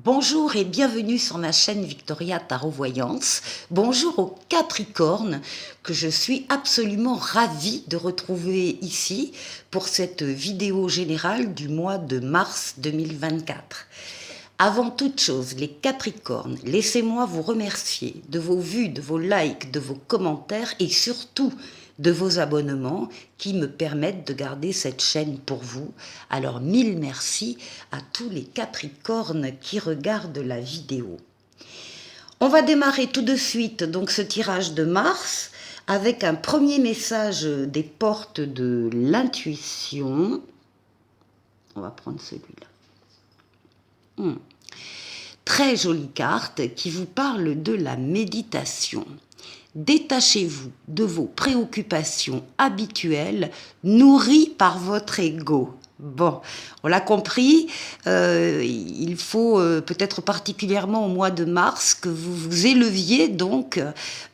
Bonjour et bienvenue sur ma chaîne Victoria Tarot Voyance. Bonjour aux Capricornes que je suis absolument ravie de retrouver ici pour cette vidéo générale du mois de mars 2024. Avant toute chose, les Capricornes, laissez-moi vous remercier de vos vues, de vos likes, de vos commentaires et surtout de vos abonnements qui me permettent de garder cette chaîne pour vous. Alors mille merci à tous les Capricornes qui regardent la vidéo. On va démarrer tout de suite donc ce tirage de mars avec un premier message des portes de l'intuition. On va prendre celui-là. Très jolie carte qui vous parle de la méditation. Détachez-vous de vos préoccupations habituelles nourries par votre ego. Bon, on l'a compris, il faut peut-être particulièrement au mois de mars que vous vous éleviez donc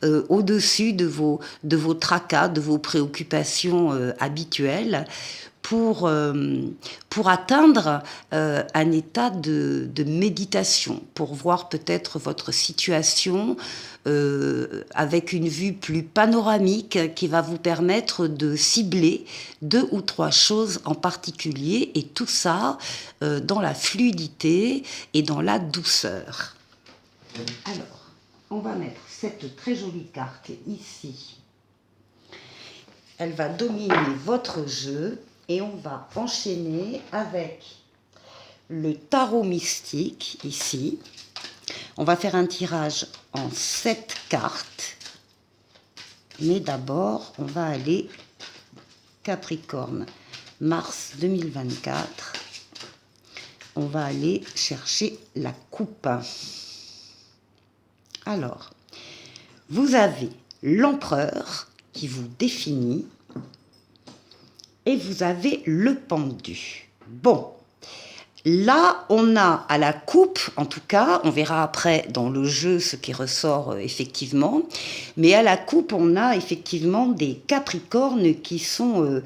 au-dessus de vos tracas, de vos préoccupations habituelles pour atteindre un état de méditation, pour voir peut-être votre situation avec une vue plus panoramique qui va vous permettre de cibler 2 ou 3 choses en particulier, et tout ça dans la fluidité et dans la douceur. Alors, on va mettre cette très jolie carte ici. Elle va dominer votre jeu. Et on va enchaîner avec le tarot mystique, ici. On va faire un tirage en 7 cartes. Mais d'abord, on va aller Capricorne, mars 2024. On va aller chercher la coupe. Alors, vous avez l'empereur qui vous définit. Et vous avez le pendu. Bon, là, on a à la coupe, en tout cas, on verra après dans le jeu ce qui ressort effectivement, mais à la coupe, on a effectivement des Capricornes qui sont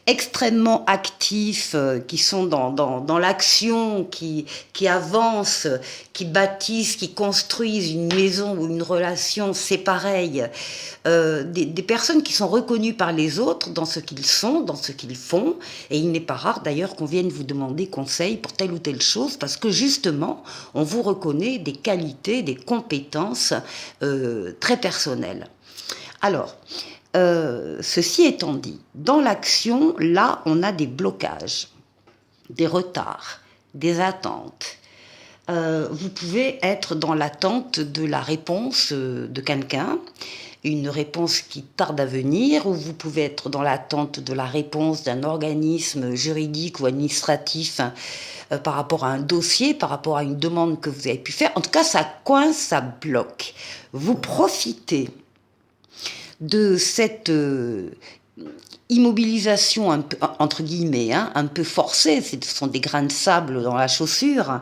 extrêmement actifs, qui sont dans l'action, qui avancent, qui bâtissent, qui construisent une maison ou une relation, c'est pareil. Des personnes qui sont reconnues par les autres dans ce qu'ils sont, dans ce qu'ils font, et il n'est pas rare d'ailleurs qu'on vienne vous demander conseil pour telle ou telle chose, parce que justement, on vous reconnaît des qualités, des compétences très personnelles. Alors, ceci étant dit, dans l'action, là, on a des blocages, des retards, des attentes. Vous pouvez être dans l'attente de la réponse de quelqu'un, une réponse qui tarde à venir, ou vous pouvez être dans l'attente de la réponse d'un organisme juridique ou administratif par rapport à un dossier, par rapport à une demande que vous avez pu faire. En tout cas, ça coince, ça bloque. Vous profitez de cette immobilisation un peu, entre guillemets, un peu forcée, ce sont des grains de sable dans la chaussure.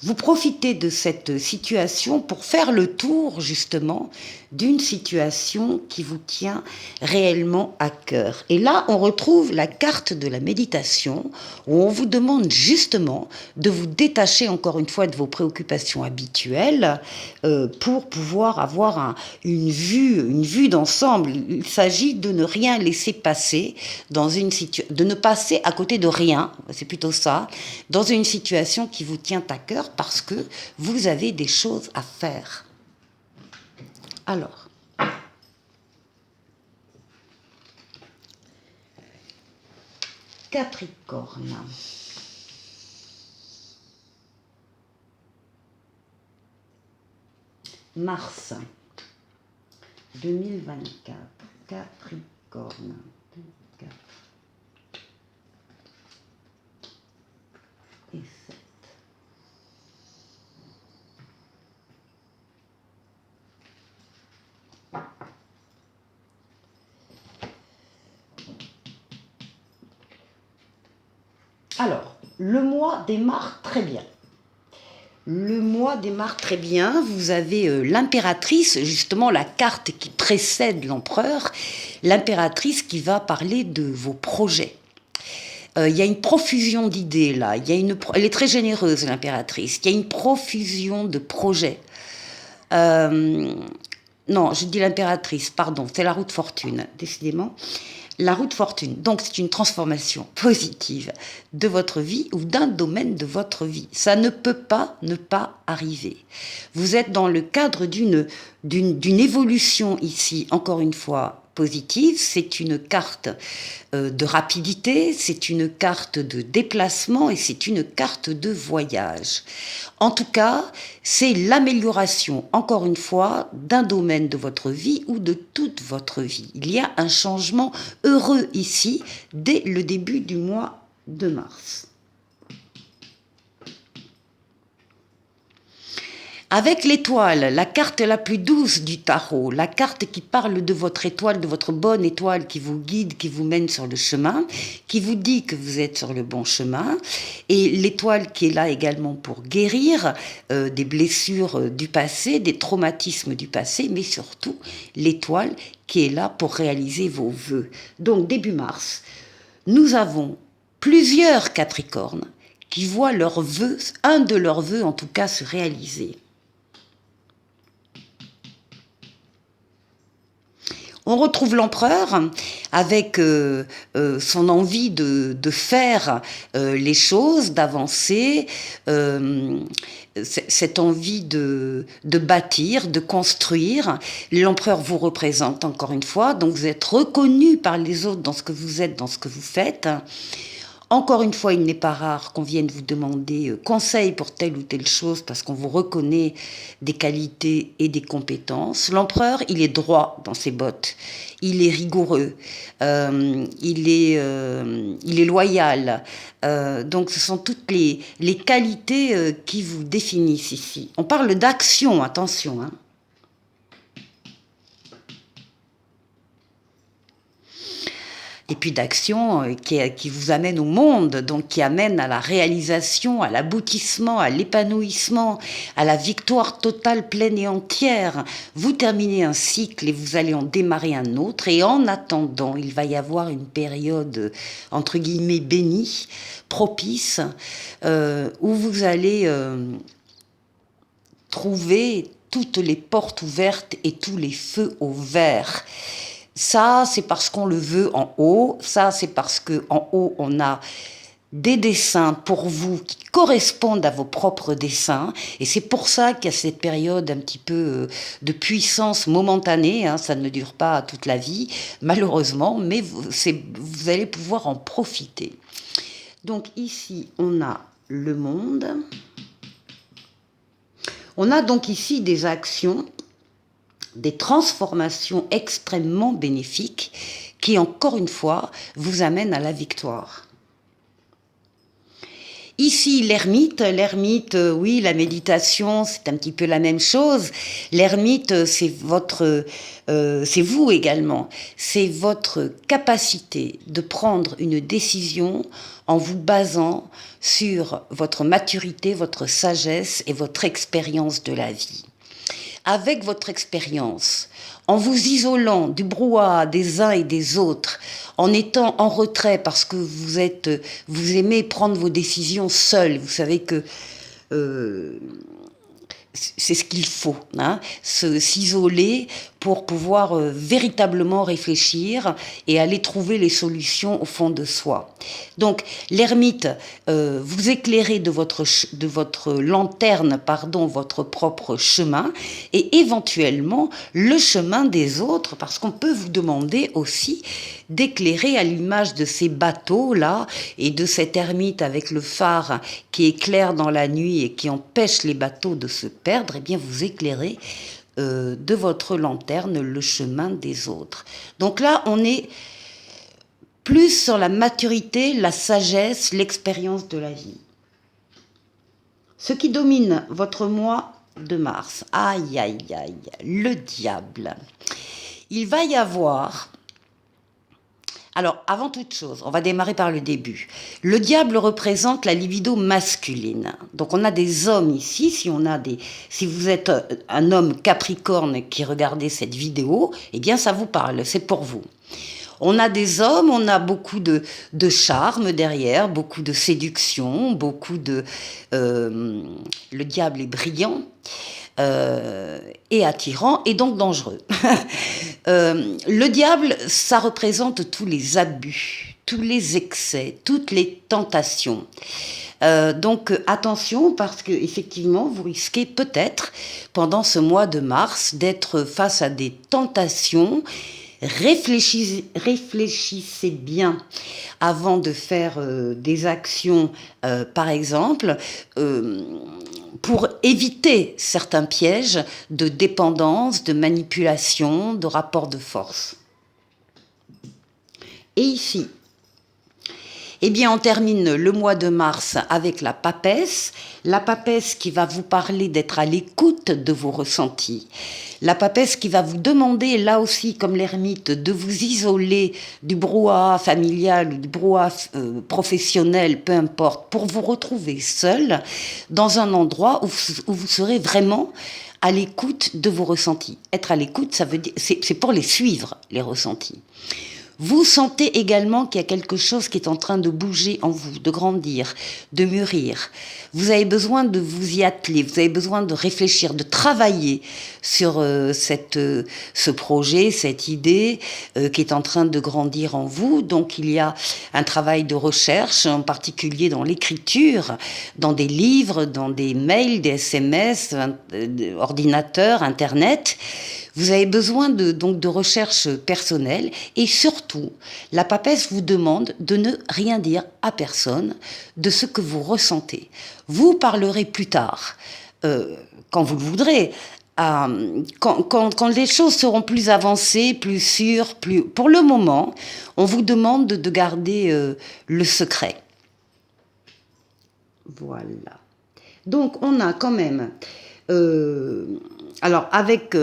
Vous profitez de cette situation pour faire le tour, justement, d'une situation qui vous tient réellement à cœur. Et là, on retrouve la carte de la méditation, où on vous demande justement de vous détacher, encore une fois, de vos préoccupations habituelles pour pouvoir avoir une vue d'ensemble. Il s'agit de ne rien laisser passer dans une situation, de ne passer à côté de rien, c'est plutôt ça, dans une situation qui vous tient à cœur, parce que vous avez des choses à faire. Alors, Capricorne. Mars 2024. Capricorne. 4 et 7. Alors, le mois démarre très bien. Le mois démarre très bien. Vous avez l'impératrice, justement la carte qui précède l'empereur, l'impératrice qui va parler de vos projets. Il y a une profusion d'idées là, elle est très généreuse l'impératrice, il y a une profusion de projets. Non, je dis l'impératrice, pardon, c'est la roue de fortune, décidément. La roue de fortune, donc c'est une transformation positive de votre vie ou d'un domaine de votre vie. Ça ne peut pas ne pas arriver. Vous êtes dans le cadre d'une évolution ici, encore une fois, positive. C'est une carte de rapidité, c'est une carte de déplacement et c'est une carte de voyage. En tout cas, c'est l'amélioration, encore une fois, d'un domaine de votre vie ou de toute votre vie. Il y a un changement heureux ici, dès le début du mois de mars. Avec l'étoile, la carte la plus douce du tarot, la carte qui parle de votre étoile, de votre bonne étoile qui vous guide, qui vous mène sur le chemin, qui vous dit que vous êtes sur le bon chemin, et l'étoile qui est là également pour guérir des blessures du passé, des traumatismes du passé, mais surtout l'étoile qui est là pour réaliser vos vœux. Donc début mars, nous avons plusieurs Capricornes qui voient leurs vœux, un de leurs vœux en tout cas, se réaliser. On retrouve l'empereur avec son envie de faire les choses, d'avancer, cette envie de bâtir, de construire. L'empereur vous représente encore une fois, donc vous êtes reconnu par les autres dans ce que vous êtes, dans ce que vous faites. Encore une fois, il n'est pas rare qu'on vienne vous demander conseil pour telle ou telle chose parce qu'on vous reconnaît des qualités et des compétences. L'empereur, il est droit dans ses bottes, il est rigoureux, il est loyal. Donc ce sont toutes les qualités qui vous définissent ici. On parle d'action, attention, hein. Et puis d'action qui vous amène au monde, donc qui amène à la réalisation, à l'aboutissement, à l'épanouissement, à la victoire totale, pleine et entière. Vous terminez un cycle et vous allez en démarrer un autre. Et en attendant, il va y avoir une période, entre guillemets, bénie, propice, où vous allez trouver toutes les portes ouvertes et tous les feux au vert. Ça, c'est parce qu'on le veut en haut. Ça, c'est parce qu'en haut, on a des dessins pour vous qui correspondent à vos propres dessins. Et c'est pour ça qu'il y a cette période un petit peu de puissance momentanée. Hein, ça ne dure pas toute la vie, malheureusement, mais vous allez pouvoir en profiter. Donc ici, on a le monde. On a donc ici des actions, des transformations extrêmement bénéfiques qui, encore une fois, vous amènent à la victoire. Ici, l'ermite, oui, la méditation, c'est un petit peu la même chose. L'ermite, c'est vous également. C'est votre capacité de prendre une décision en vous basant sur votre maturité, votre sagesse et votre expérience de la vie. Avec votre expérience, en vous isolant du brouhaha des uns et des autres, en étant en retrait parce que vous aimez prendre vos décisions seul, vous savez que c'est ce qu'il faut, hein, s'isoler pour pouvoir véritablement réfléchir et aller trouver les solutions au fond de soi. Donc l'ermite, vous éclairez de votre lanterne, votre propre chemin et éventuellement le chemin des autres, parce qu'on peut vous demander aussi d'éclairer à l'image de ces bateaux-là et de cet ermite avec le phare qui éclaire dans la nuit et qui empêche les bateaux de se perdre, eh bien vous éclairez de votre lanterne le chemin des autres. Donc là, on est plus sur la maturité, la sagesse, l'expérience de la vie. Ce qui domine votre mois de mars, aïe, aïe, aïe, le diable. Il va y avoir... Alors, avant toute chose, on va démarrer par le début. Le diable représente la libido masculine. Donc, on a des hommes ici. Si vous êtes un homme capricorne qui regardez cette vidéo, eh bien, ça vous parle, c'est pour vous. On a des hommes, on a beaucoup de charme derrière, beaucoup de séduction, beaucoup de... le diable est brillant. Et attirant et donc dangereux. Le diable, ça représente tous les abus, tous les excès, toutes les tentations. Donc attention parce que effectivement vous risquez peut-être pendant ce mois de mars d'être face à des tentations. Réfléchissez bien avant de faire des actions, par exemple, pour éviter certains pièges de dépendance, de manipulation, de rapport de force. Et ici, eh bien, on termine le mois de mars avec la papesse qui va vous parler d'être à l'écoute de vos ressentis. La papesse qui va vous demander, là aussi, comme l'ermite, de vous isoler du brouhaha familial ou du brouhaha professionnel, peu importe, pour vous retrouver seul dans un endroit où vous serez vraiment à l'écoute de vos ressentis. Être à l'écoute, ça veut dire, c'est pour les suivre, les ressentis. Vous sentez également qu'il y a quelque chose qui est en train de bouger en vous, de grandir, de mûrir. Vous avez besoin de vous y atteler, vous avez besoin de réfléchir, de travailler sur ce projet, cette idée qui est en train de grandir en vous. Donc il y a un travail de recherche, en particulier dans l'écriture, dans des livres, dans des mails, des SMS, ordinateurs, Internet. Vous avez besoin donc de recherche personnelle et surtout, la papesse vous demande de ne rien dire à personne de ce que vous ressentez. Vous parlerez plus tard, quand vous le voudrez, quand les choses seront plus avancées, plus sûres, plus... Pour le moment, on vous demande de garder le secret. Voilà. Donc, on a quand même... alors, avec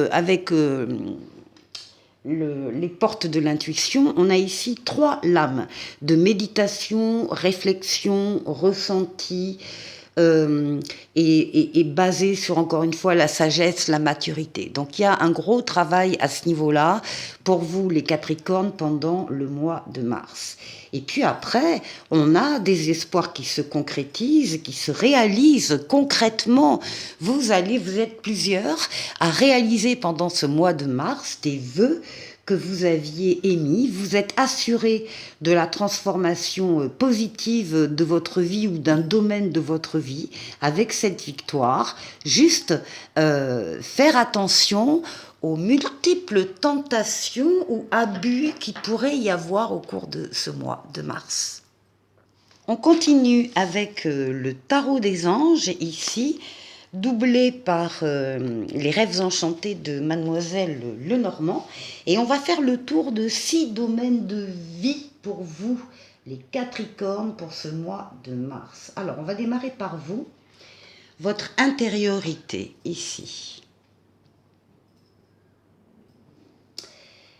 les portes de l'intuition, on a ici 3 lames de méditation, réflexion, ressenti, et basé sur, encore une fois, la sagesse, la maturité. Donc, il y a un gros travail à ce niveau-là pour vous, les Capricornes, pendant le mois de mars. Et puis après, on a des espoirs qui se concrétisent, qui se réalisent concrètement. Vous êtes plusieurs à réaliser pendant ce mois de mars des vœux que vous aviez émis. Vous êtes assuré de la transformation positive de votre vie ou d'un domaine de votre vie avec cette victoire. Juste faire attention aux multiples tentations ou abus qui pourrait y avoir au cours de ce mois de mars. On continue avec le tarot des anges, ici, doublé par les rêves enchantés de Mademoiselle Lenormand. Et on va faire le tour de 6 domaines de vie pour vous, les Capricornes, pour ce mois de mars. Alors, on va démarrer par vous, votre intériorité, ici.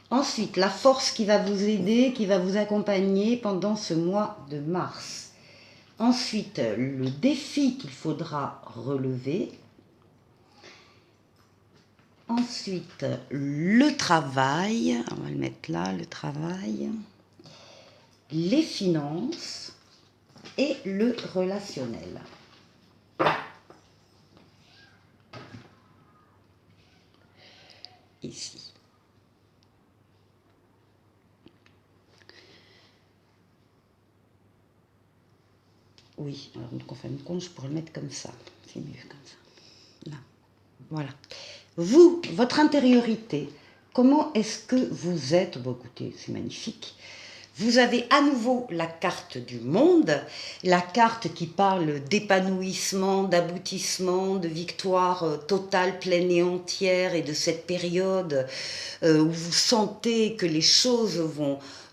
Ensuite, la force qui va vous aider, qui va vous accompagner pendant ce mois de mars. Ensuite, le défi qu'il faudra relever. Ensuite, le travail. On va le mettre là, le travail. Les finances et le relationnel. Ici. Oui, alors donc en fin de compte, je pourrais le mettre comme ça. C'est mieux comme ça. Là. Voilà. Vous, votre intériorité, comment est-ce que vous êtes? Bon, écoutez, c'est magnifique. Vous avez à nouveau la carte du monde, la carte qui parle d'épanouissement, d'aboutissement, de victoire totale, pleine et entière, et de cette période où vous sentez que les choses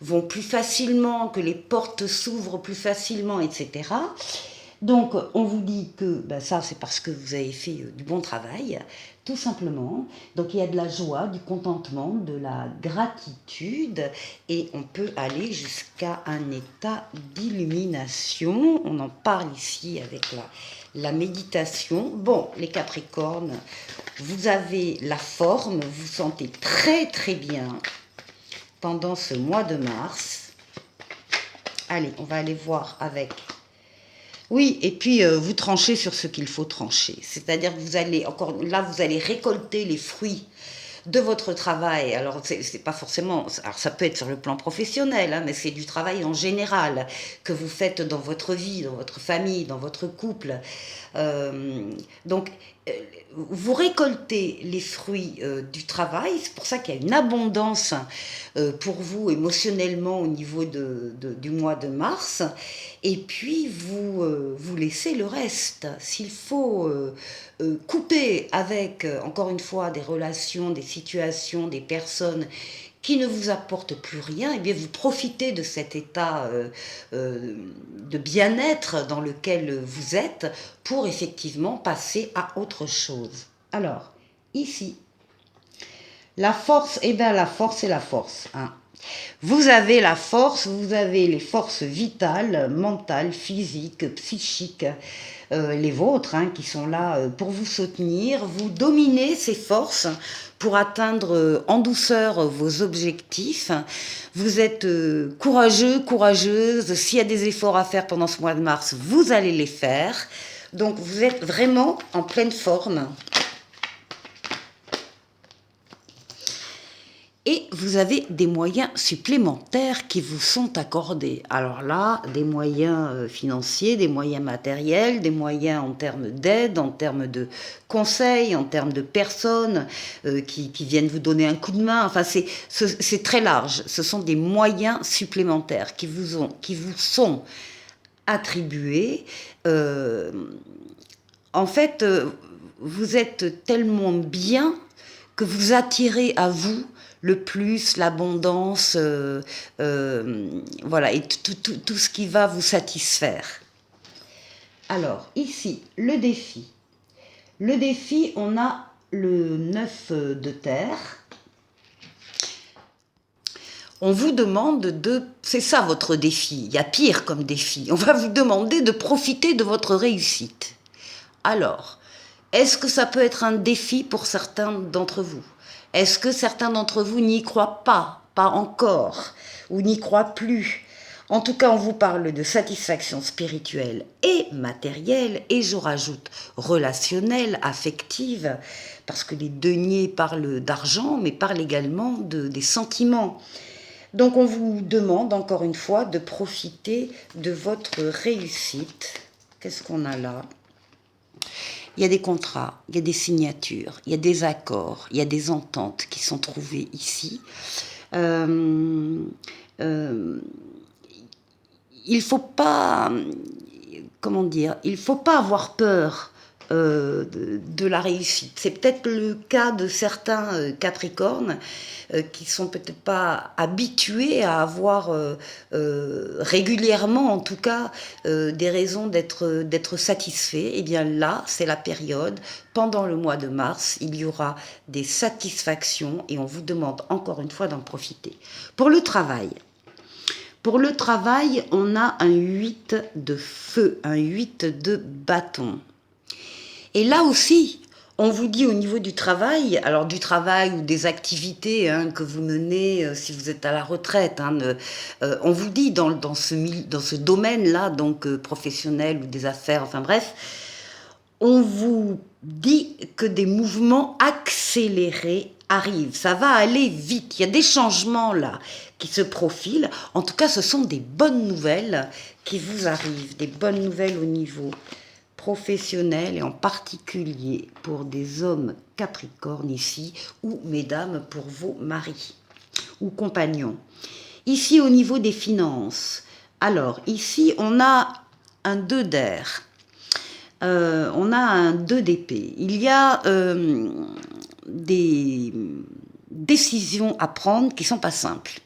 vont plus facilement, que les portes s'ouvrent plus facilement, etc. Donc, on vous dit que ça, c'est parce que vous avez fait du bon travail, tout simplement. Donc, il y a de la joie, du contentement, de la gratitude, et on peut aller jusqu'à un état d'illumination. On en parle ici avec la méditation. Bon, les Capricornes, vous avez la forme, vous sentez très très bien. pendant ce mois de mars. Allez, on va aller voir avec... Oui, et puis vous tranchez sur ce qu'il faut trancher. C'est-à-dire que vous allez, encore là, vous allez récolter les fruits de votre travail. Alors, c'est pas forcément... Alors, ça peut être sur le plan professionnel, hein, mais c'est du travail en général que vous faites dans votre vie, dans votre famille, dans votre couple. Donc, vous récoltez les fruits du travail. C'est pour ça qu'il y a une abondance pour vous émotionnellement au niveau du mois de mars. Et puis, vous laissez le reste. S'il faut couper avec, encore une fois, des relations, des situations, des personnes qui ne vous apportent plus rien, et bien vous profitez de cet état de bien-être dans lequel vous êtes pour effectivement passer à autre chose. Alors, ici, la force, eh bien la force est la force. Hein. Vous avez la force, vous avez les forces vitales, mentales, physiques, psychiques, les vôtres, hein, qui sont là pour vous soutenir. Vous dominez ces forces pour atteindre en douceur vos objectifs. Vous êtes courageux, courageuse. S'il y a des efforts à faire pendant ce mois de mars, vous allez les faire. Donc vous êtes vraiment en pleine forme. Et vous avez des moyens supplémentaires qui vous sont accordés. Alors là, des moyens financiers, des moyens matériels, des moyens en termes d'aide, en termes de conseils, en termes de personnes qui viennent vous donner un coup de main. Enfin, c'est très large. Ce sont des moyens supplémentaires qui vous sont attribués. En fait, vous êtes tellement bien que vous attirez à vous le plus, l'abondance, voilà, et tout ce qui va vous satisfaire. Alors, ici, le défi. Le défi, on a le 9 de terre. On vous demande de... C'est ça votre défi, il y a pire comme défi. On va vous demander de profiter de votre réussite. Alors, est-ce que ça peut être un défi pour certains d'entre vous ? Est-ce que certains d'entre vous n'y croient pas encore, ou n'y croient plus? En tout cas, on vous parle de satisfaction spirituelle et matérielle, et je rajoute relationnelle, affective, parce que les deniers parlent d'argent, mais parlent également des sentiments. Donc on vous demande encore une fois de profiter de votre réussite. Qu'est-ce qu'on a là ? Il y a des contrats, il y a des signatures, il y a des accords, il y a des ententes qui sont trouvées ici. Il faut pas, comment dire, il faut pas avoir peur de la réussite. C'est peut-être le cas de certains Capricornes qui sont peut-être pas habitués à avoir régulièrement, en tout cas, des raisons d'être satisfaits. Et bien là, c'est la période. Pendant le mois de mars, il y aura des satisfactions et on vous demande encore une fois d'en profiter. Pour le travail, on a un 8 de feu, un 8 de bâton. Et là aussi, on vous dit au niveau du travail, alors du travail ou des activités hein, que vous menez si vous êtes à la retraite, hein, on vous dit dans ce domaine-là, donc professionnel ou des affaires, enfin bref, on vous dit que des mouvements accélérés arrivent. Ça va aller vite. Il y a des changements là qui se profilent. En tout cas, ce sont des bonnes nouvelles qui vous arrivent, des bonnes nouvelles au niveau professionnel et en particulier pour des hommes capricornes ici ou mesdames pour vos maris ou compagnons. Ici au niveau des finances, alors ici on a un 2 d'air, on a un 2 d'épée. Il y a des décisions à prendre qui ne sont pas simples.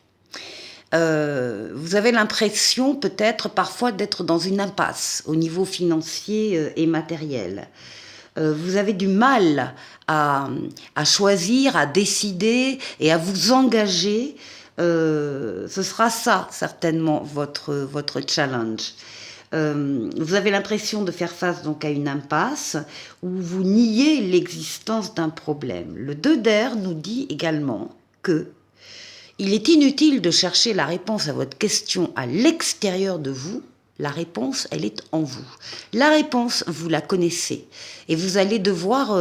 Vous avez l'impression peut-être parfois d'être dans une impasse au niveau financier et matériel. Vous avez du mal à choisir, à décider et à vous engager. Ce sera ça certainement votre challenge. Vous avez l'impression de faire face donc à une impasse où vous niez l'existence d'un problème. Le 2 d'air nous dit également que Il est inutile de chercher la réponse à votre question à l'extérieur de vous. La réponse, elle est en vous. La réponse, vous la connaissez. Et vous allez devoir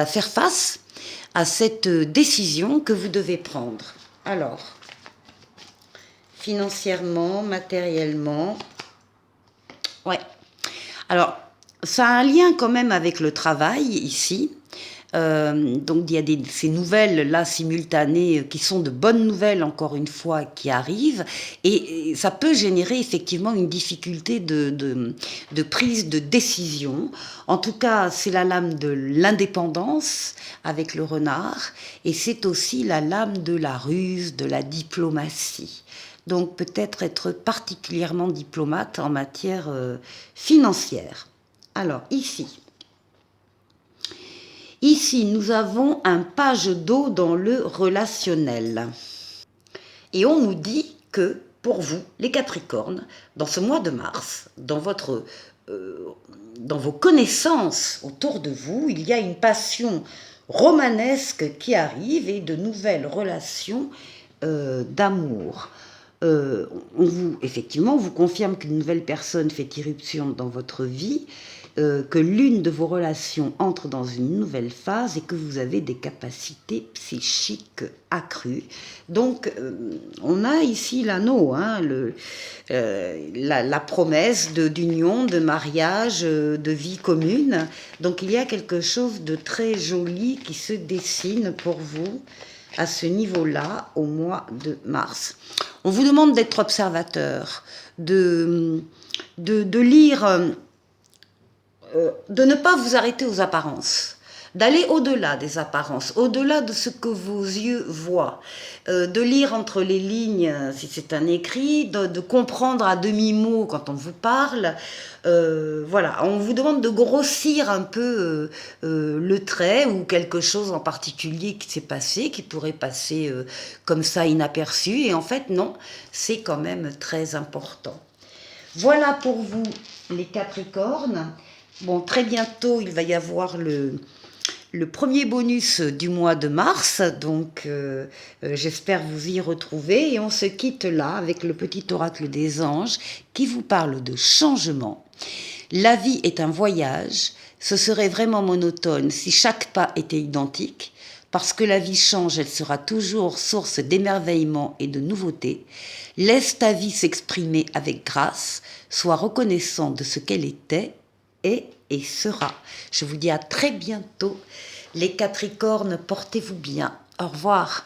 faire face à cette décision que vous devez prendre. Alors, financièrement, matériellement, ouais. Alors, ça a un lien quand même avec le travail ici. Donc il y a ces nouvelles là simultanées qui sont de bonnes nouvelles encore une fois qui arrivent et ça peut générer effectivement une difficulté de prise de décision. En tout cas c'est la lame de l'indépendance avec le renard et c'est aussi la lame de la ruse, de la diplomatie. Donc peut-être être particulièrement diplomate en matière financière. Alors Ici, nous avons un page d'eau dans le relationnel. Et on nous dit que, pour vous, les Capricornes, dans ce mois de mars, dans vos connaissances autour de vous, il y a une passion romanesque qui arrive et de nouvelles relations d'amour. Effectivement, on vous confirme qu'une nouvelle personne fait irruption dans votre vie, que l'une de vos relations entre dans une nouvelle phase et que vous avez des capacités psychiques accrues. Donc, on a ici l'anneau, hein, la promesse d'union, de mariage, de vie commune. Donc, il y a quelque chose de très joli qui se dessine pour vous à ce niveau-là au mois de mars. On vous demande d'être observateur, de lire, de ne pas vous arrêter aux apparences, d'aller au-delà des apparences, au-delà de ce que vos yeux voient, de lire entre les lignes si c'est un écrit, de comprendre à demi-mot quand on vous parle. Voilà, on vous demande de grossir un peu le trait ou quelque chose en particulier qui s'est passé, qui pourrait passer comme ça inaperçu, et en fait non, c'est quand même très important. Voilà pour vous les Capricornes. Bon, très bientôt, il va y avoir le premier bonus du mois de mars, donc j'espère vous y retrouver. Et on se quitte là avec le petit oracle des anges qui vous parle de changement. La vie est un voyage, ce serait vraiment monotone si chaque pas était identique. Parce que la vie change, elle sera toujours source d'émerveillement et de nouveauté. Laisse ta vie s'exprimer avec grâce, sois reconnaissant de ce qu'elle était, est et sera. Je vous dis à très bientôt. Les Capricornes, portez-vous bien. Au revoir.